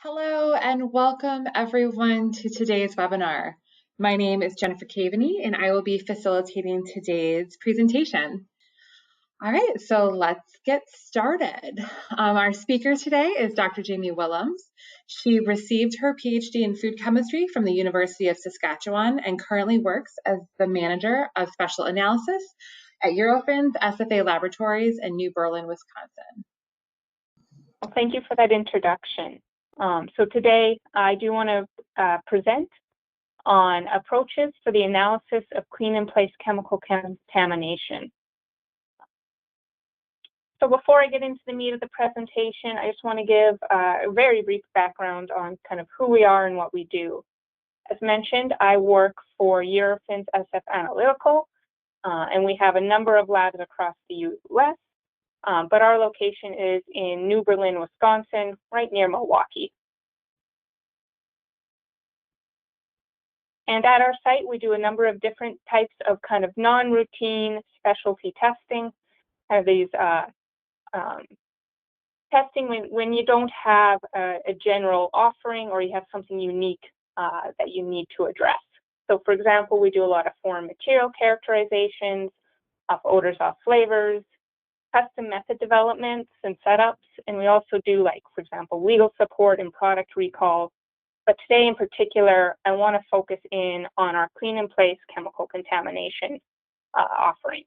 Hello and welcome everyone to today's webinar. My name is Jennifer Caveney and I will be facilitating today's presentation. All right, so let's get started. Our speaker today is Dr. Jamie Willems. She received her PhD in food chemistry from the University of Saskatchewan and currently works as the manager of special analysis at Eurofins SFA Laboratories in New Berlin, Wisconsin. Well, thank you for that introduction. So today I do want to present on approaches for the analysis of clean-in-place chemical contamination. So before I get into the meat of the presentation, I just want to give a very brief background on kind of who we are and what we do. As mentioned, I work for Eurofins SF Analytical, and we have a number of labs across the U.S., but our location is in New Berlin, Wisconsin, right near Milwaukee. And at our site, we do a number of different types of kind of non-routine specialty testing, kind of these testing when you don't have a general offering or you have something unique that you need to address. So for example, we do a lot of foreign material characterizations, off odors, off flavors, custom method developments and setups, and we also do, like, for example, legal support and product recall. But today in particular, I want to focus in on our clean-in-place chemical contamination offerings.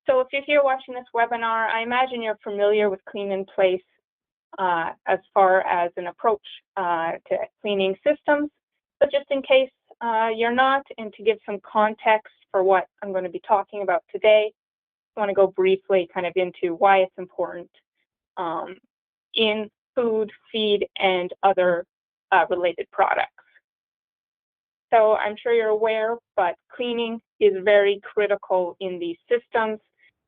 So if you're here watching this webinar, I imagine you're familiar with clean-in-place as far as an approach to cleaning systems. But just in case you're not, and to give some context for what I'm going to be talking about today, I want to go briefly kind of into why it's important in food, feed, and other related products. So I'm sure you're aware, but cleaning is very critical in these systems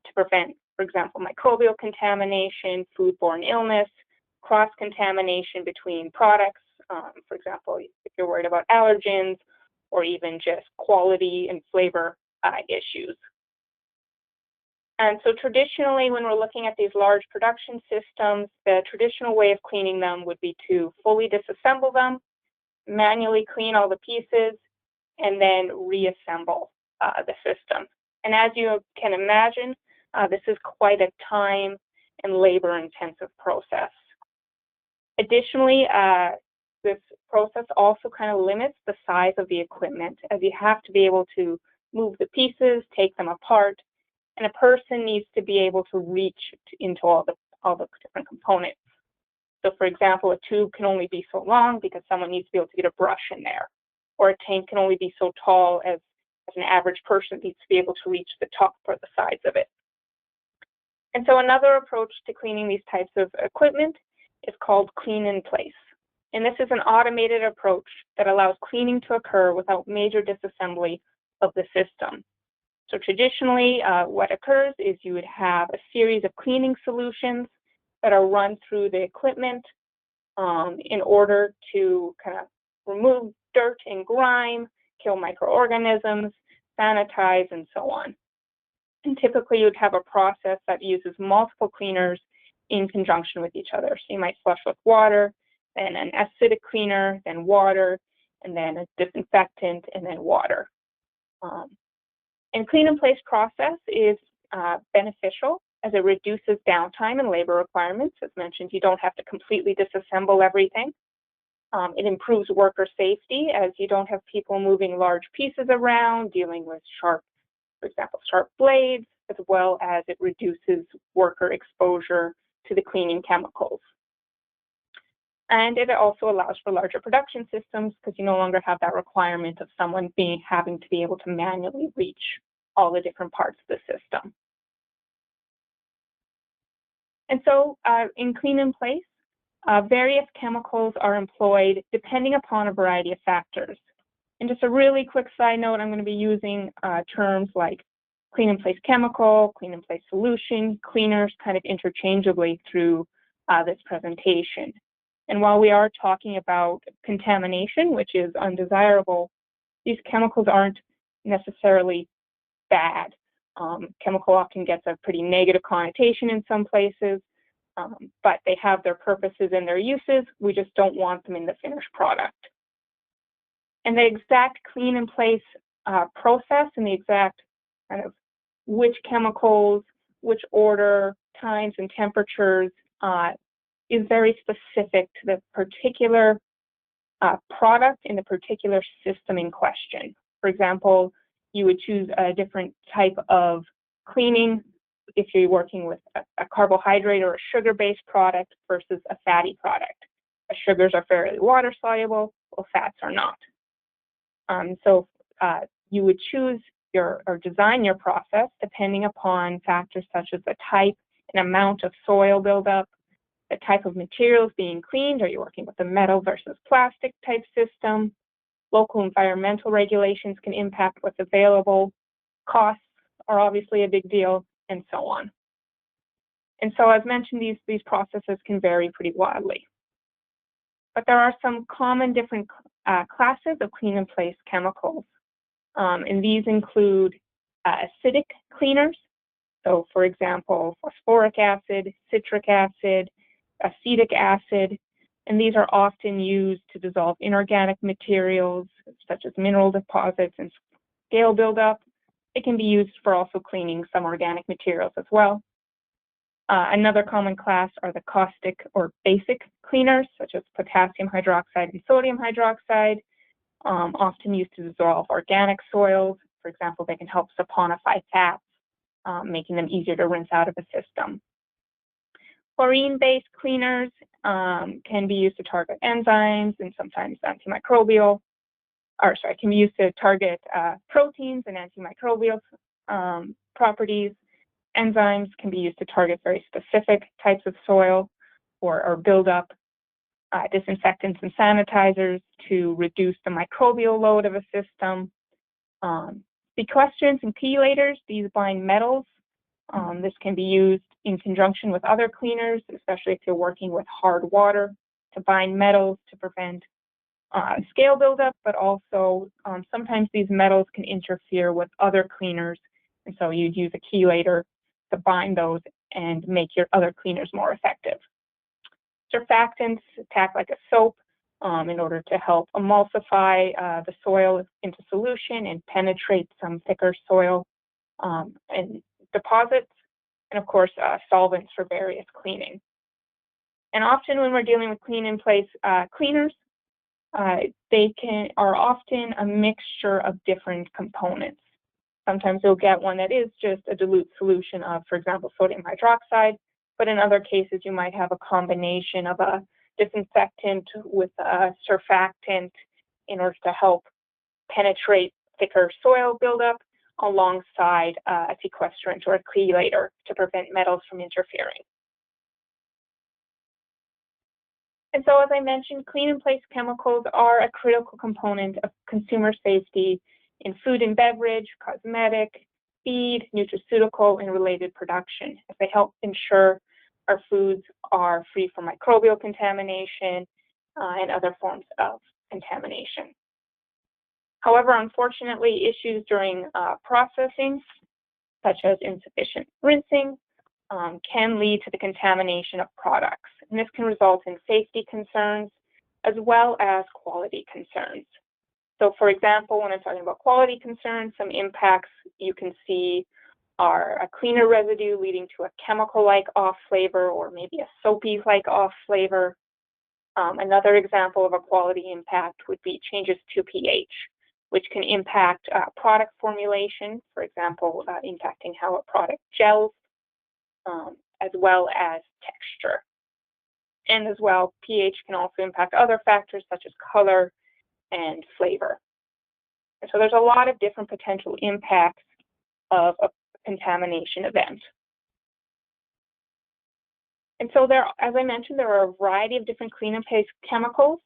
to prevent, for example, microbial contamination, foodborne illness, cross-contamination between products, for example, if you're worried about allergens, or even just quality and flavor issues. And so traditionally, when we're looking at these large production systems, the traditional way of cleaning them would be to fully disassemble them, manually clean all the pieces, and then reassemble the system. And as you can imagine, this is quite a time and labor-intensive process. Additionally, this process also kind of limits the size of the equipment, as you have to be able to move the pieces, take them apart, and a person needs to be able to reach into all the different components. So for example, a tube can only be so long because someone needs to be able to get a brush in there, or a tank can only be so tall as an average person needs to be able to reach the top or the sides of it. And so another approach to cleaning these types of equipment is called clean-in-place. And this is an automated approach that allows cleaning to occur without major disassembly of the system. So traditionally, what occurs is you would have a series of cleaning solutions that are run through the equipment in order to kind of remove dirt and grime, kill microorganisms, sanitize, and so on. And typically, you'd have a process that uses multiple cleaners in conjunction with each other. So you might flush with water, then an acidic cleaner, then water, and then a disinfectant, and then water. And clean-in-place process is beneficial as it reduces downtime and labor requirements. As mentioned, you don't have to completely disassemble everything. It improves worker safety as you don't have people moving large pieces around, dealing with sharp, for example, sharp blades, as well as it reduces worker exposure to the cleaning chemicals. And it also allows for larger production systems because you no longer have that requirement of someone having to be able to manually reach all the different parts of the system. And so in clean-in-place, various chemicals are employed depending upon a variety of factors. And just a really quick side note, I'm going to be using terms like clean-in-place chemical, clean-in-place solution, cleaners kind of interchangeably through this presentation. And while we are talking about contamination, which is undesirable, these chemicals aren't necessarily bad. Chemical often gets a pretty negative connotation in some places, but they have their purposes and their uses. We just don't want them in the finished product. And the exact clean in place process and the exact kind of which chemicals, which order, times, and temperatures is very specific to the particular product in the particular system in question. For example, you would choose a different type of cleaning if you're working with a carbohydrate or a sugar-based product versus a fatty product. Sugars are fairly water-soluble, while fats are not. So you would choose or design your process depending upon factors such as the type and amount of soil buildup, the type of materials being cleaned. Are you working with a metal versus plastic type system? Local environmental regulations can impact what's available. Costs are obviously a big deal, and so on. And so as mentioned, these processes can vary pretty wildly. But there are some common different classes of clean in place chemicals. And these include acidic cleaners. So for example, phosphoric acid, citric acid, acetic acid, and these are often used to dissolve inorganic materials such as mineral deposits and scale buildup. It can be used for also cleaning some organic materials as well. Another common class are the caustic or basic cleaners, such as potassium hydroxide and sodium hydroxide, often used to dissolve organic soils. For example, they can help saponify fats, making them easier to rinse out of a system. Chlorine-based cleaners can be used to target enzymes and sometimes antimicrobial, can be used to target proteins and antimicrobial properties. Enzymes can be used to target very specific types of soil or build up. Disinfectants and sanitizers to reduce the microbial load of a system. Sequestrants and chelators, these bind metals. This can be used in conjunction with other cleaners, especially if you're working with hard water, to bind metals to prevent scale buildup, but also sometimes these metals can interfere with other cleaners, and so you'd use a chelator to bind those and make your other cleaners more effective. Surfactants act like a soap in order to help emulsify the soil into solution and penetrate some thicker soil and deposits, and of course solvents for various cleaning. And often when we're dealing with clean in place cleaners, they are often a mixture of different components. Sometimes you'll get one that is just a dilute solution of, for example, sodium hydroxide, but in other cases you might have a combination of a disinfectant with a surfactant in order to help penetrate thicker soil buildup alongside a sequestrant or a chelator to prevent metals from interfering. And so, as I mentioned, clean in place chemicals are a critical component of consumer safety in food and beverage, cosmetic, feed, nutraceutical, and related production, as they help ensure our foods are free from microbial contamination and other forms of contamination. However, unfortunately, issues during processing, such as insufficient rinsing, can lead to the contamination of products. And this can result in safety concerns as well as quality concerns. So for example, when I'm talking about quality concerns, some impacts you can see are a cleaner residue leading to a chemical-like off flavor or maybe a soapy-like off flavor. Another example of a quality impact would be changes to pH, which can impact product formulation, for example, impacting how a product gels, as well as texture. And as well, pH can also impact other factors such as color and flavor. And so there's a lot of different potential impacts of a contamination event. And so there, as I mentioned, there are a variety of different clean and place chemicals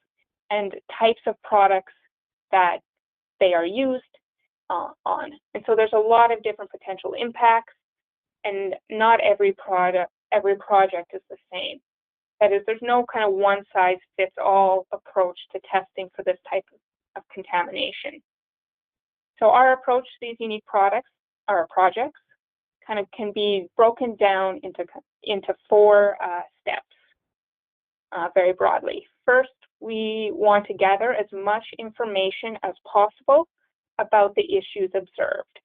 and types of products that they are used on. And so there's a lot of different potential impacts, and not every project is the same. That is, there's no kind of one-size-fits-all approach to testing for this type of contamination. So our approach to these unique products, our projects, kind of can be broken down into into 4 steps very broadly. First, we want to gather as much information as possible about the issues observed.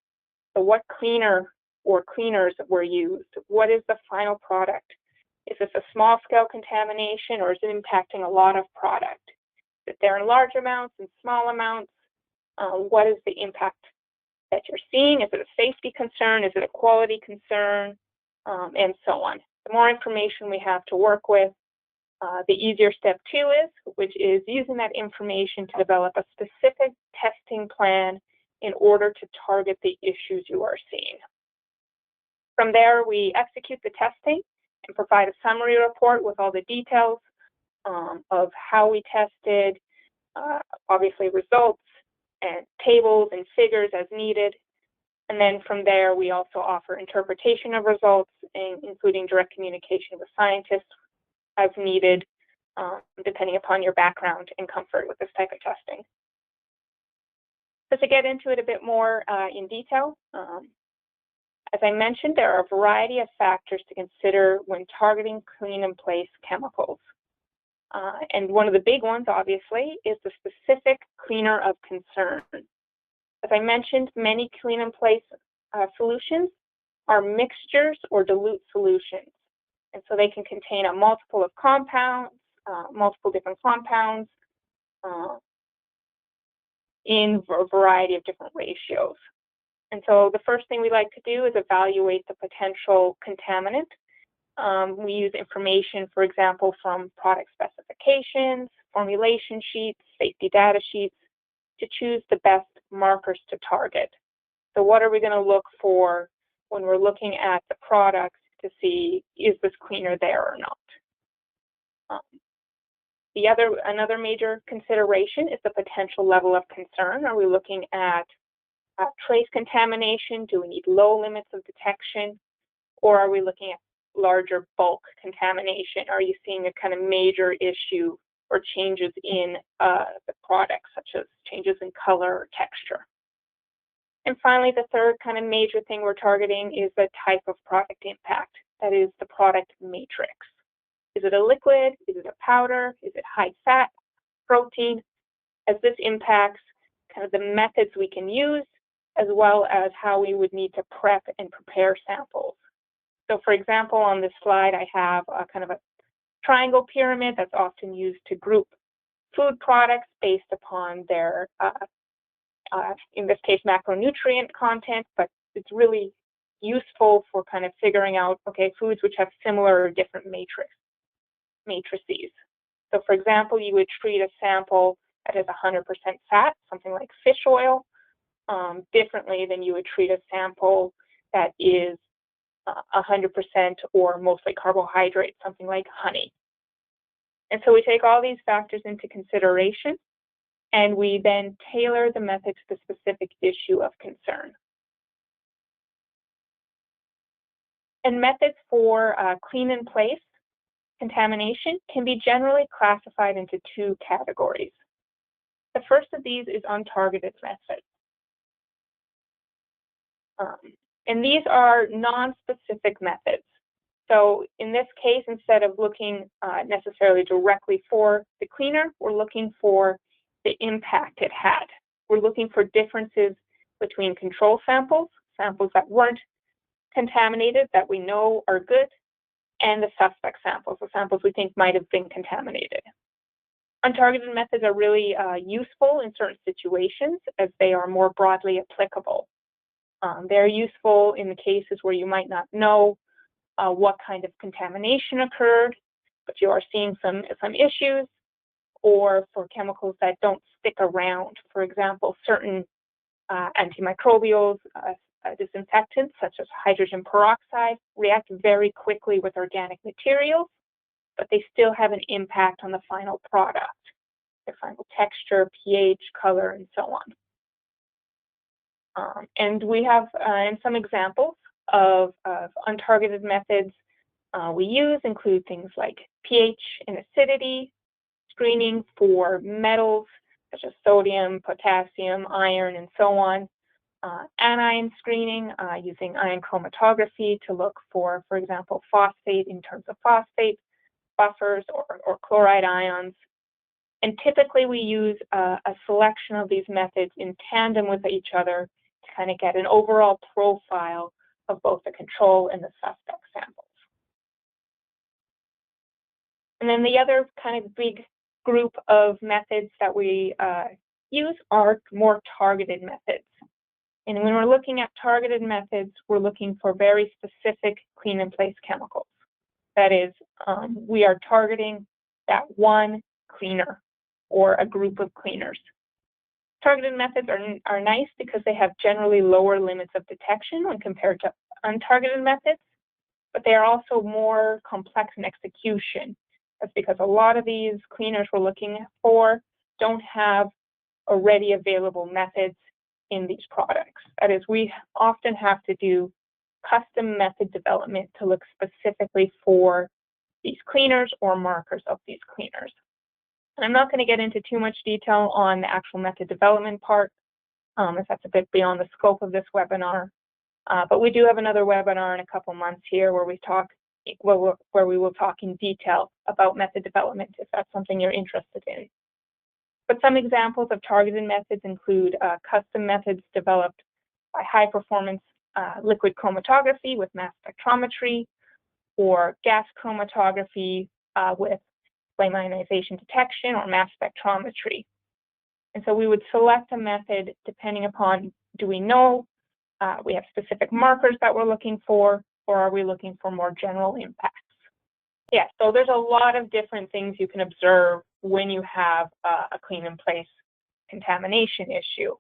So what cleaner or cleaners were used? What is the final product? Is this a small-scale contamination, or is it impacting a lot of product? Is it there in large amounts and small amounts? What is the impact that you're seeing? Is it a safety concern? Is it a quality concern? And so on. The more information we have to work with, the easier step 2 is, which is using that information to develop a specific testing plan in order to target the issues you are seeing. From there, we execute the testing and provide a summary report with all the details of how we tested, obviously results, and tables and figures as needed. And then from there, we also offer interpretation of results, including direct communication with scientists as needed, depending upon your background and comfort with this type of testing. So to get into it a bit more in detail, as I mentioned, there are a variety of factors to consider when targeting clean-in-place chemicals. And one of the big ones, obviously, is the specific cleaner of concern. As I mentioned, many clean-in-place solutions are mixtures or dilute solutions. And so they can contain a multiple of compounds, multiple different compounds in a variety of different ratios. And so the first thing we like to do is evaluate the potential contaminant. We use information, for example, from product specifications, formulation sheets, safety data sheets, to choose the best markers to target. So what are we going to look for when we're looking at the products to see, is this cleaner there or not? Another major consideration is the potential level of concern. Are we looking at trace contamination? Do we need low limits of detection? Or are we looking at larger bulk contamination? Are you seeing a kind of major issue or changes in the product, such as changes in color or texture? And finally, the third kind of major thing we're targeting is the type of product impact, that is the product matrix. Is it a liquid? Is it a powder? Is it high fat, protein? As this impacts kind of the methods we can use, as well as how we would need to prep and prepare samples. So for example, on this slide, I have a kind of a triangle pyramid that's often used to group food products based upon their, in this case, macronutrient content, but it's really useful for kind of figuring out, okay, foods which have similar or different matrices. So for example, you would treat a sample that is 100% fat, something like fish oil, differently than you would treat a sample that is 100% or mostly carbohydrate, something like honey. And so we take all these factors into consideration, and we then tailor the method to the specific issue of concern. And methods for clean-in-place contamination can be generally classified into 2 categories. The first of these is untargeted methods. And these are non-specific methods. So in this case, instead of looking necessarily directly for the cleaner, we're looking for the impact it had. We're looking for differences between control samples, samples that weren't contaminated, that we know are good, and the suspect samples, the samples we think might have been contaminated. Untargeted methods are really useful in certain situations as they are more broadly applicable. They're useful in the cases where you might not know what kind of contamination occurred, but you are seeing some issues, or for chemicals that don't stick around. For example, certain antimicrobials, disinfectants such as hydrogen peroxide react very quickly with organic materials, but they still have an impact on the final product, their final texture, pH, color, and so on. And we have some examples of untargeted methods we use include things like pH and acidity, screening for metals such as sodium, potassium, iron, and so on, anion screening using ion chromatography to look for example, phosphate in terms of phosphate buffers or chloride ions. And typically we use a selection of these methods in tandem with each other to kind of get an overall profile of both the control and the suspect samples. And then the other kind of big group of methods that we use are more targeted methods. And when we're looking at targeted methods, we're looking for very specific clean-in-place chemicals. That is, we are targeting that one cleaner or a group of cleaners. Targeted methods are nice because they have generally lower limits of detection when compared to untargeted methods, but they are also more complex in execution. That's because a lot of these cleaners we're looking for don't have already available methods in these products. That is, we often have to do custom method development to look specifically for these cleaners or markers of these cleaners. And I'm not going to get into too much detail on the actual method development part, as that's a bit beyond the scope of this webinar. But we do have another webinar in a couple months here where we will talk in detail about method development if that's something you're interested in. But some examples of targeted methods include custom methods developed by high-performance liquid chromatography with mass spectrometry, or gas chromatography with flame ionization detection or mass spectrometry. And so we would select a method depending upon, do we know we have specific markers that we're looking for, or are we looking for more general impacts? Yeah, so there's a lot of different things you can observe when you have a clean-in-place contamination issue.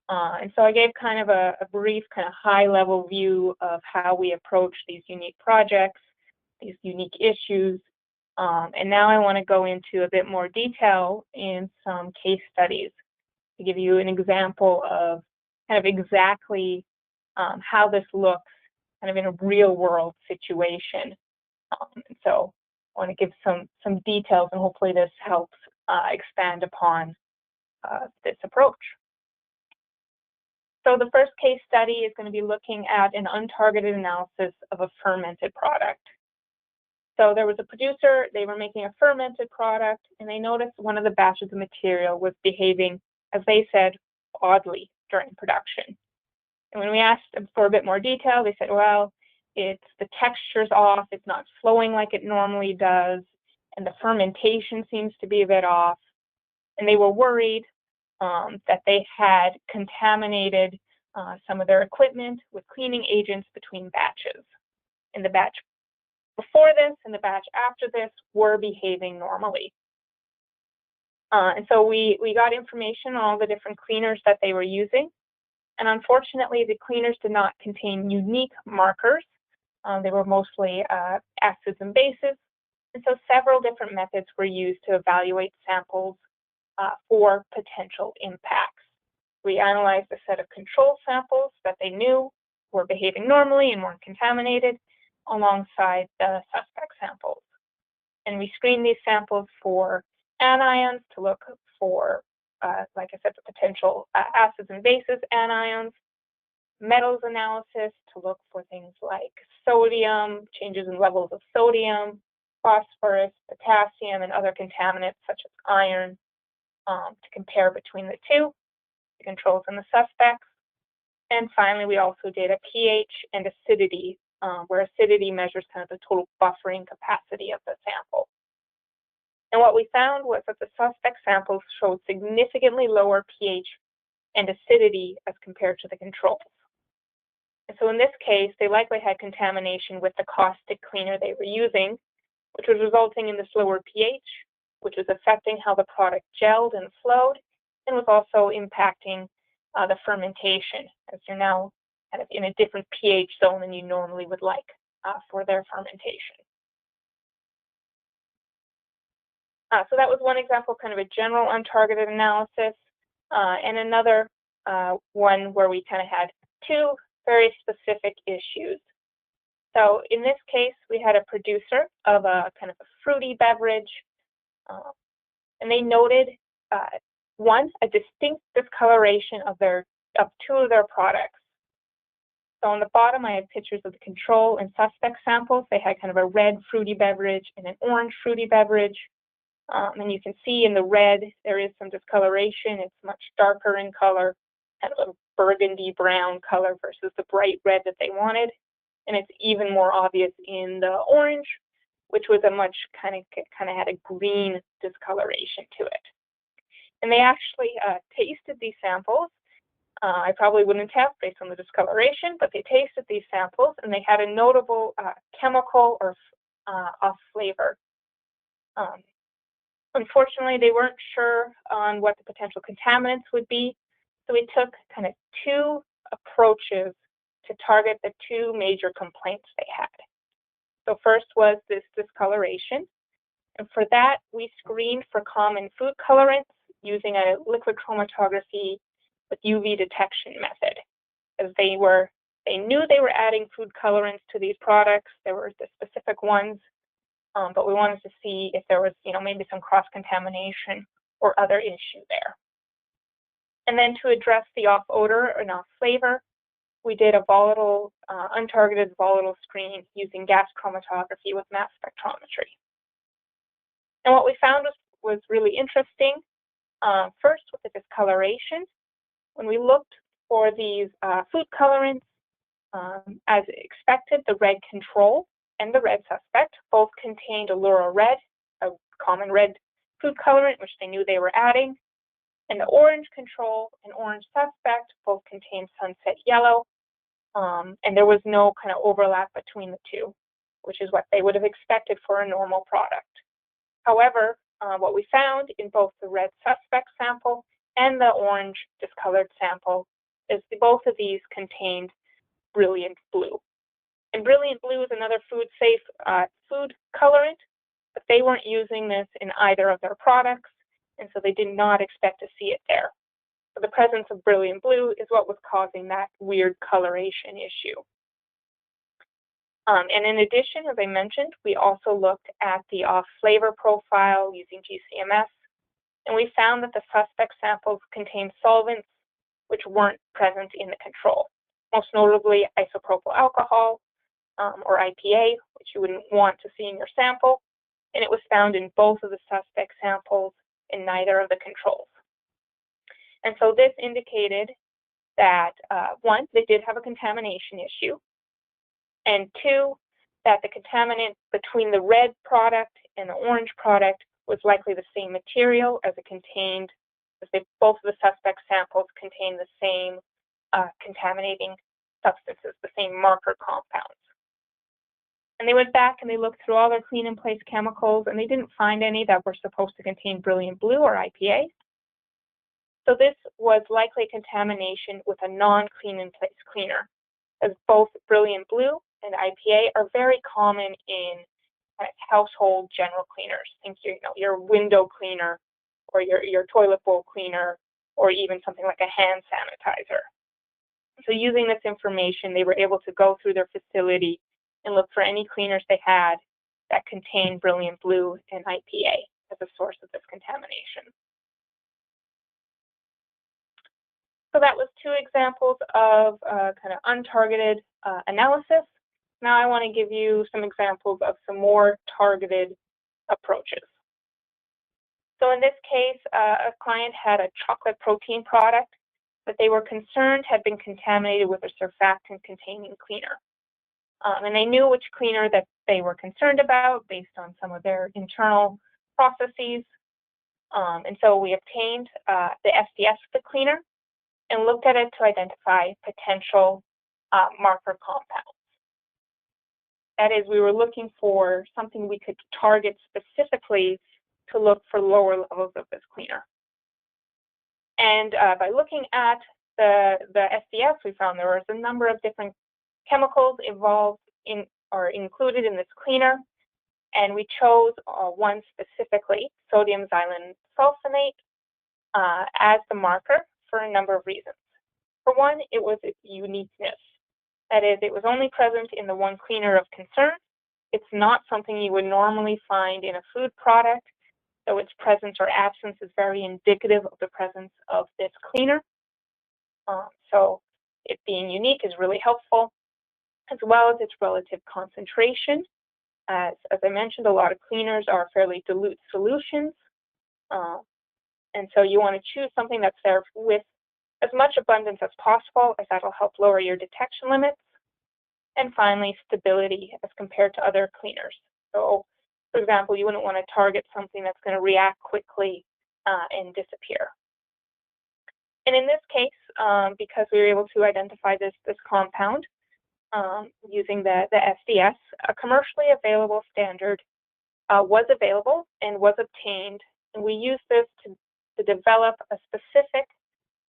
And so I gave kind of a brief, kind of high-level view of how we approach these unique projects, these unique issues. And now I want to go into a bit more detail in some case studies to give you an example of kind of exactly how this looks kind of in a real-world situation. And so I want to give some details, and hopefully this helps expand upon this approach. So the first case study is going to be looking at an untargeted analysis of a fermented product. So there was a producer, they were making a fermented product, and they noticed one of the batches of material was behaving, as they said, oddly during production. And when we asked them for a bit more detail, they said, well, the texture's off, it's not flowing like it normally does, and the fermentation seems to be a bit off. And they were worried that they had contaminated some of their equipment with cleaning agents between batches. And the batch before this and the batch after this were behaving normally. And so we got information on all the different cleaners that they were using. And unfortunately, the cleaners did not contain unique markers. They were mostly acids and bases. And so several different methods were used to evaluate samples for potential impacts. We analyzed a set of control samples that they knew were behaving normally and weren't contaminated alongside the suspect samples. And we screened these samples for anions to look for, like I said, the potential acids and bases anions, metals analysis to look for things like sodium, changes in levels of sodium, phosphorus, potassium, and other contaminants such as iron to compare between the two, the controls and the suspects. And finally, we also did a pH and acidity, where acidity measures kind of the total buffering capacity of the sample. And what we found was that the suspect samples showed significantly lower pH and acidity as compared to the controls. And so in this case, they likely had contamination with the caustic cleaner they were using, which was resulting in this lower pH, which was affecting how the product gelled and flowed, and was also impacting the fermentation, as you're now kind of in a different pH zone than you normally would like for their fermentation. So that was one example, kind of a general untargeted analysis, and another one where we kind of had two very specific issues. So in this case, we had a producer of a kind of a fruity beverage, and they noted, one, a distinct discoloration of their two of their products. So on the bottom, I have pictures of the control and suspect samples. They had kind of a red fruity beverage and an orange fruity beverage. And you can see in the red, there is some discoloration. It's much darker in color, kind of a burgundy brown color versus the bright red that they wanted. And it's even more obvious in the orange, which was a much kind of had a green discoloration to it. And they actually tasted these samples. I probably wouldn't have based on the discoloration, but they tasted these samples and they had a notable chemical or off flavor. Unfortunately, they weren't sure on what the potential contaminants would be, so we took kind of two approaches to target the two major complaints they had. So first was this discoloration, and for that, we screened for common food colorants using a liquid chromatography with UV detection method. As they knew they were adding food colorants to these products. There were the specific ones, but we wanted to see if there was, maybe some cross-contamination or other issue there. And then to address the off odor and off flavor, we did a volatile, untargeted volatile screen using gas chromatography with mass spectrometry. And what we found was really interesting. First, with the discoloration, when we looked for these food colorants, as expected, the red control and the red suspect both contained Allura red, a common red food colorant, which they knew they were adding. And the orange control and orange suspect both contained sunset yellow. And there was no kind of overlap between the two, which is what they would have expected for a normal product. However, what we found in both the red suspect sample and the orange discolored sample is both of these contained brilliant blue. And brilliant blue is another food-safe food colorant, but they weren't using this in either of their products, and so they did not expect to see it there. So the presence of brilliant blue is what was causing that weird coloration issue. And in addition, as I mentioned, we also looked at the off flavor profile using GCMS, and we found that the suspect samples contained solvents which weren't present in the control, most notably isopropyl alcohol, or IPA, which you wouldn't want to see in your sample, and it was found in both of the suspect samples and neither of the controls. And so this indicated that, one, they did have a contamination issue, and two, that the contaminant between the red product and the orange product was likely the same material as it contained, as both of the suspect samples contained the same contaminating substances, the same marker compounds. And they went back and they looked through all their clean-in-place chemicals, and they didn't find any that were supposed to contain brilliant blue or IPA. So this was likely contamination with a non-clean-in-place cleaner, as both brilliant blue and IPA are very common in household general cleaners. Think your window cleaner or your toilet bowl cleaner, or even something like a hand sanitizer. So using this information, they were able to go through their facility and look for any cleaners they had that contained brilliant blue and IPA as a source of this contamination. So that was two examples of kind of untargeted analysis. Now I want to give you some examples of some more targeted approaches. So in this case, a client had a chocolate protein product that they were concerned had been contaminated with a surfactant-containing cleaner. And they knew which cleaner that they were concerned about based on some of their internal processes. And so we obtained the SDS of the cleaner and looked at it to identify potential marker compounds. That is, we were looking for something we could target specifically to look for lower levels of this cleaner. And by looking at the SDS, we found there was a number of different chemicals involved in or included in this cleaner, and we chose one specifically, sodium xylene sulfonate, as the marker for a number of reasons. For one, it was its uniqueness. That is, it was only present in the one cleaner of concern. It's not something you would normally find in a food product, so its presence or absence is very indicative of the presence of this cleaner. So it being unique is really helpful, as well as its relative concentration. As I mentioned, a lot of cleaners are fairly dilute solutions. And so you want to choose something that's there with as much abundance as possible, as that'll help lower your detection limits. And finally, stability as compared to other cleaners. So, for example, you wouldn't want to target something that's going to react quickly and disappear. And in this case, because we were able to identify this compound using the SDS, a commercially available standard was available and was obtained. And we used this to develop a specific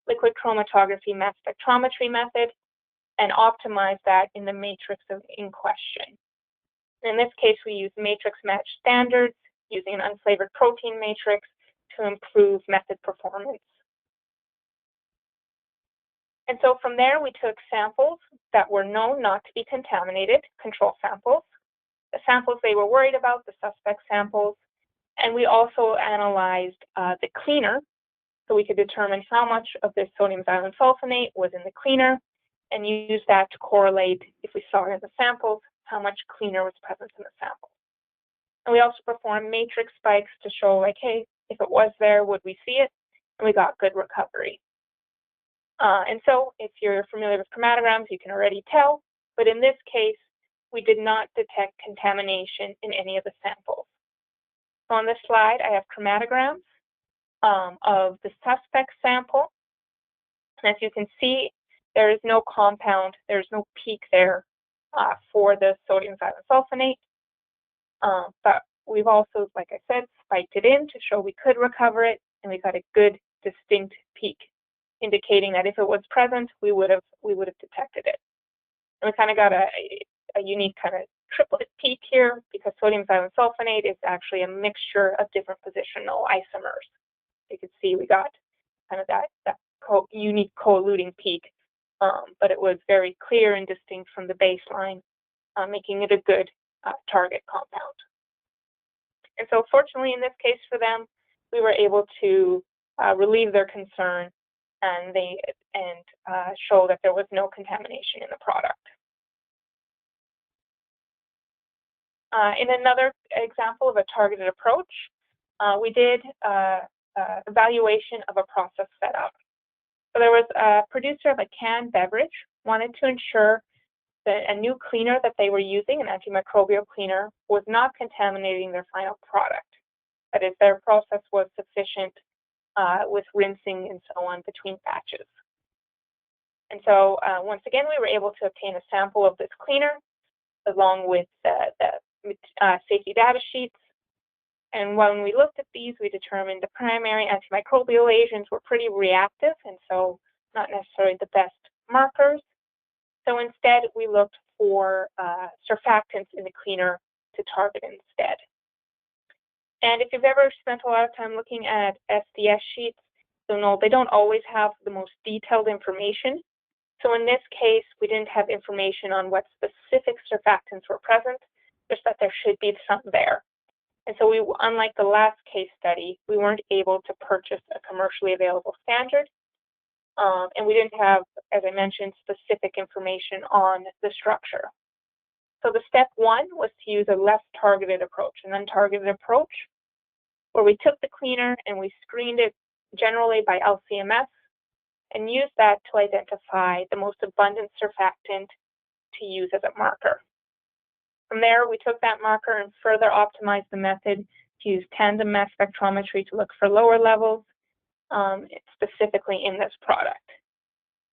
liquid chromatography mass spectrometry method and optimize that in the matrix in question. In this case, we use matrix match standards using an unflavored protein matrix to improve method performance. And so from there, we took samples that were known not to be contaminated, control samples, the samples they were worried about, the suspect samples, and we also analyzed the cleaner, so we could determine how much of this sodium xylene sulfonate was in the cleaner, and use that to correlate, if we saw it in the samples, how much cleaner was present in the sample. And we also performed matrix spikes to show, like, hey, if it was there, would we see it? And we got good recovery. And so if you're familiar with chromatograms, you can already tell, but in this case, we did not detect contamination in any of the samples. So on this slide, I have chromatograms of the suspect sample. And as you can see, there is no compound, there's no peak there for the sodium xylene sulfonate. But we've also, like I said, spiked it in to show we could recover it, and we got a good distinct peak, indicating that if it was present, we would have detected it. And we kind of got a unique kind of triplet peak here, because sodium xylene sulfonate is actually a mixture of different positional isomers. You can see we got kind of that unique co-eluting peak, but it was very clear and distinct from the baseline, making it a good target compound. And so fortunately, in this case for them, we were able to relieve their concern and show that there was no contamination in the product. In another example of a targeted approach, we did evaluation of a process setup. So there was a producer of a canned beverage wanted to ensure that a new cleaner that they were using, an antimicrobial cleaner, was not contaminating their final product. That is, their process was sufficient with rinsing and so on between batches. And so once again, we were able to obtain a sample of this cleaner along with the safety data sheets. And when we looked at these, we determined the primary antimicrobial agents were pretty reactive, and so not necessarily the best markers. So instead, we looked for surfactants in the cleaner to target instead. And if you've ever spent a lot of time looking at SDS sheets, you'll know they don't always have the most detailed information. So in this case, we didn't have information on what specific surfactants were present, just that there should be some there. And so we, unlike the last case study, we weren't able to purchase a commercially available standard. And we didn't have, as I mentioned, specific information on the structure. So the step one was to use a less targeted approach, an untargeted approach, where we took the cleaner and we screened it generally by LCMS and used that to identify the most abundant surfactant to use as a marker. From there, we took that marker and further optimized the method to use tandem mass spectrometry to look for lower levels, specifically in this product.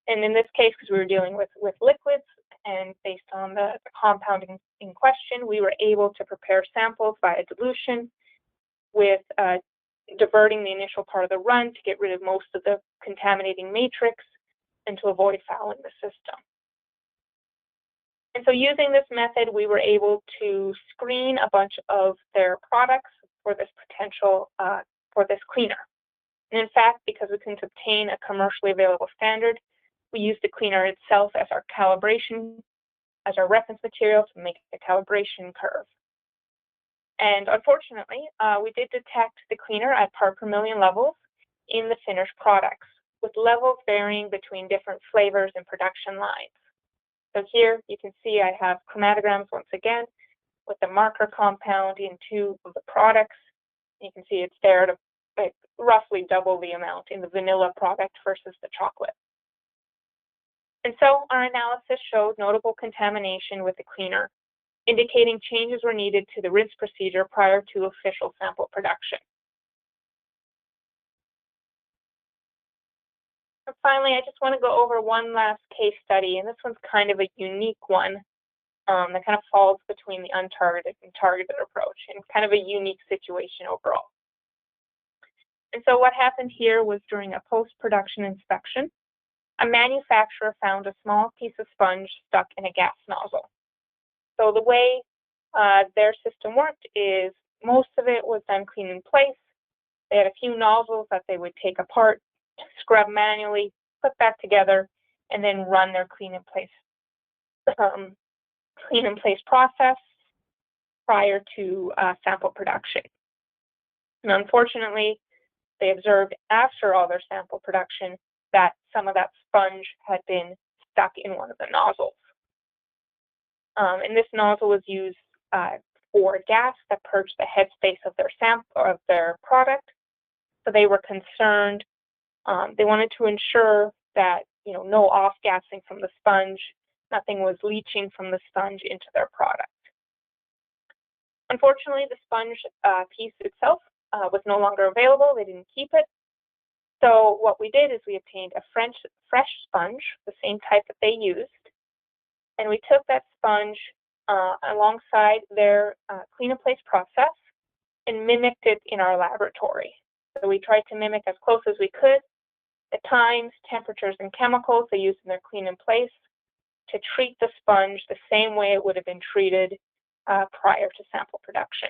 And in this case, because we were dealing with liquids, and based on the compound in question, we were able to prepare samples via dilution with diverting the initial part of the run to get rid of most of the contaminating matrix and to avoid fouling the system. And so using this method, we were able to screen a bunch of their products for this potential, for this cleaner. And in fact, because we couldn't obtain a commercially available standard, we used the cleaner itself as our calibration, as our reference material to make a calibration curve. And unfortunately, we did detect the cleaner at part per million levels in the finished products. with levels varying between different flavors and production lines. So here you can see I have chromatograms once again with the marker compound in 2 of the products. You can see it's there to roughly double the amount in the vanilla product versus the chocolate. And so our analysis showed notable contamination with the cleaner, indicating changes were needed to the rinse procedure prior to official sample production. And finally, I just want to go over one last case study, and this one's kind of a unique one that kind of falls between the untargeted and targeted approach, and kind of a unique situation overall. And so what happened here was during a post-production inspection, a manufacturer found a small piece of sponge stuck in a gas nozzle. So the way their system worked is most of it was done clean in place. They had a few nozzles that they would take apart, scrub manually, put back together, and then run their clean in place process prior to sample production. And unfortunately, they observed after all their sample production that some of that sponge had been stuck in one of the nozzles. And this nozzle was used for gas that purged the headspace of their sample of their product. So they were concerned. They wanted to ensure that no off-gassing from the sponge, nothing was leaching from the sponge into their product. Unfortunately, the sponge piece itself was no longer available. They didn't keep it. So what we did is we obtained a fresh sponge, the same type that they used, and we took that sponge alongside their clean-in-place process and mimicked it in our laboratory. So we tried to mimic as close as we could the times, temperatures, and chemicals they used in their clean-in-place to treat the sponge the same way it would have been treated prior to sample production.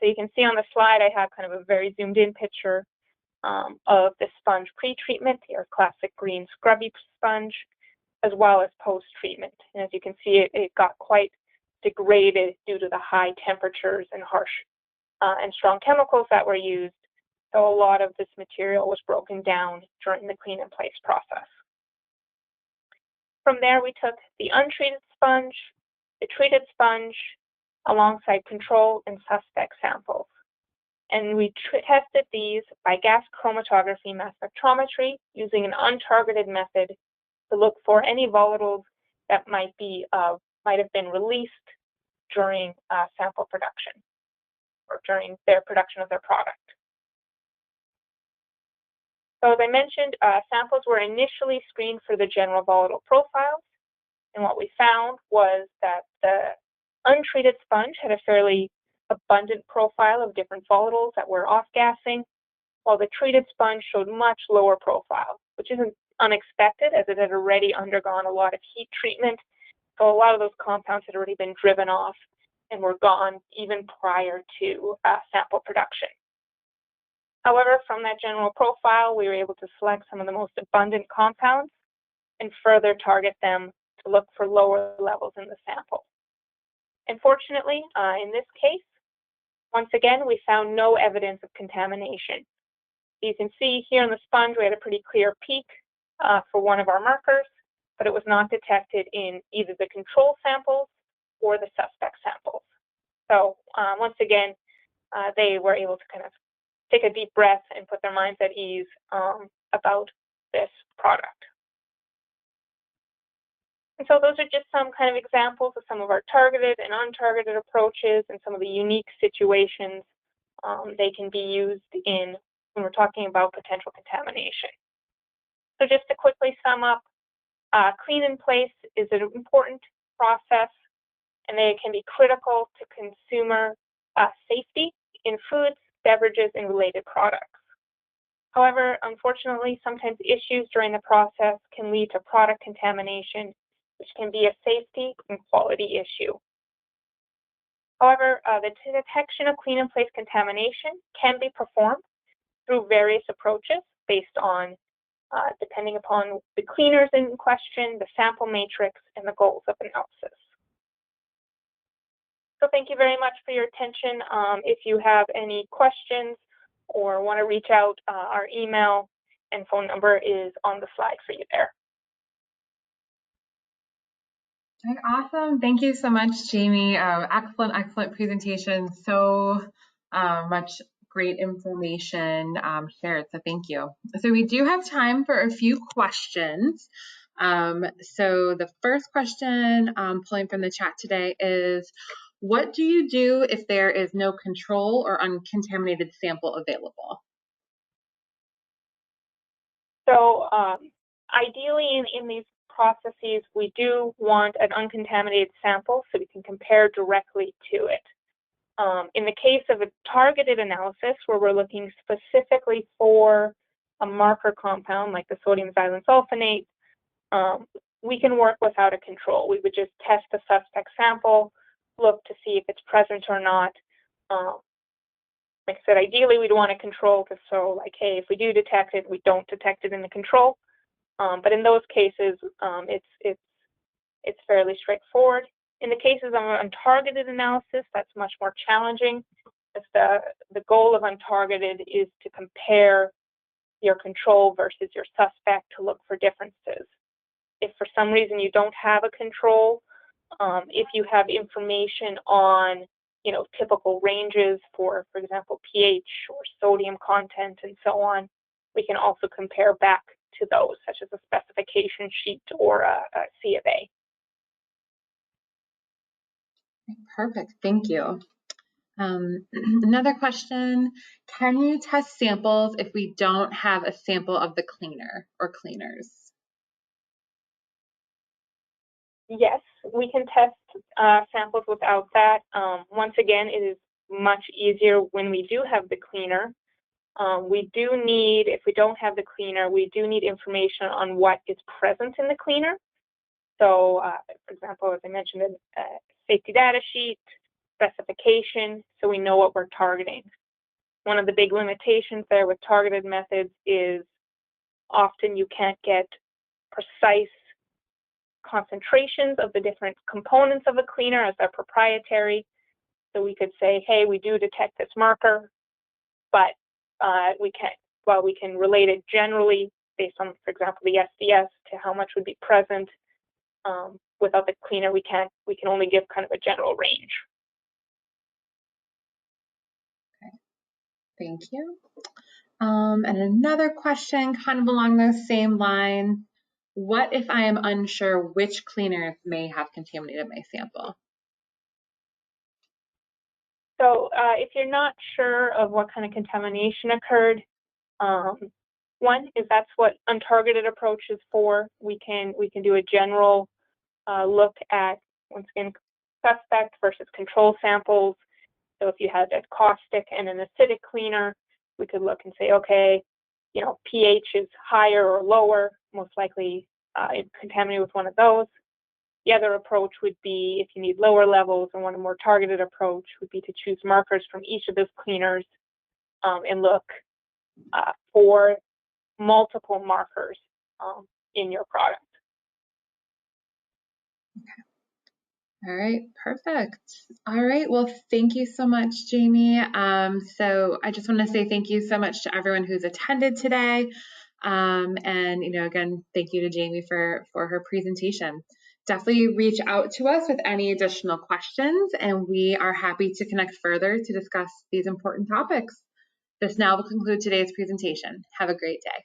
So you can see on the slide I have kind of a very zoomed-in picture of the sponge pre-treatment, your classic green scrubby sponge, as well as post-treatment. And as you can see, it got quite degraded due to the high temperatures and harsh and strong chemicals that were used. So a lot of this material was broken down during the clean-in-place process. From there, we took the untreated sponge, the treated sponge, alongside control and suspect samples. And we tested these by gas chromatography mass spectrometry using an untargeted method to look for any volatiles that might have been released during sample production or during their production of their product. So as I mentioned, samples were initially screened for the general volatile profiles, and what we found was that the untreated sponge had a fairly abundant profile of different volatiles that were off-gassing, while the treated sponge showed much lower profile, which isn't unexpected as it had already undergone a lot of heat treatment. So a lot of those compounds had already been driven off and were gone even prior to sample production. However, from that general profile, we were able to select some of the most abundant compounds and further target them to look for lower levels in the sample. Unfortunately, in this case, once again, we found no evidence of contamination. You can see here on the sponge, we had a pretty clear peak for one of our markers, but it was not detected in either the control samples or the suspect samples. So once again, they were able to kind of take a deep breath and put their minds at ease about this product. And so those are just some kind of examples of some of our targeted and untargeted approaches and some of the unique situations they can be used in when we're talking about potential contamination. So just to quickly sum up, clean in place is an important process, and they can be critical to consumer safety in foods, beverages, and related products. However, unfortunately, sometimes issues during the process can lead to product contamination, which can be a safety and quality issue. However, the detection of clean-in-place contamination can be performed through various approaches based on, depending upon the cleaners in question, the sample matrix, and the goals of analysis. So thank you very much for your attention. If you have any questions or want to reach out, our email and phone number is on the slide for you there. Okay, awesome. Thank you so much, Jamie. Excellent presentation. So much great information shared. So thank you. So we do have time for a few questions. So the first question pulling from the chat today is, what do you do if there is no control or uncontaminated sample available? So ideally in these processes, we do want an uncontaminated sample so we can compare directly to it. In the case of a targeted analysis where we're looking specifically for a marker compound like the sodium xylene sulfonate, we can work without a control. We would just test the suspect sample, look to see if it's present or not. Like I said, ideally we'd want a control, because so like, hey, if we do detect it, we don't detect it in the control. But in those cases, it's fairly straightforward. In the cases of untargeted analysis, that's much more challenging. The goal of untargeted is to compare your control versus your suspect to look for differences. If for some reason you don't have a control, if you have information on typical ranges for example, pH or sodium content and so on, we can also compare back to those, such as a specification sheet or a C of A. Perfect, thank you. Another question, can you test samples if we don't have a sample of the cleaner or cleaners? Yes, we can test samples without that. Once again, it is much easier when we do have the cleaner. We do need, if we don't have the cleaner, we do need information on what is present in the cleaner. So, for example, as I mentioned, a safety data sheet, specification, so we know what we're targeting. One of the big limitations there with targeted methods is often you can't get precise concentrations of the different components of a cleaner as they're proprietary. So we could say, hey, we do detect this marker, but we can relate it generally based on, for example, the SDS to how much would be present. Without the cleaner, we can only give kind of a general range. Okay, thank you. And another question kind of along those same lines. What if I am unsure which cleaners may have contaminated my sample? So if you're not sure of what kind of contamination occurred, one is that's what untargeted approach is for. We can do a general look at, once again, suspect versus control samples. So if you had a caustic and an acidic cleaner, we could look and say, okay, pH is higher or lower, most likely contaminated with one of those. The other approach would be, if you need lower levels, and one more targeted approach would be to choose markers from each of those cleaners and look for multiple markers in your product. Okay. All right, perfect. All right, well, thank you so much, Jamie. So I just want to say thank you so much to everyone who's attended today. And, again, thank you to Jamie for her presentation. Definitely reach out to us with any additional questions, and we are happy to connect further to discuss these important topics. This now will conclude today's presentation. Have a great day.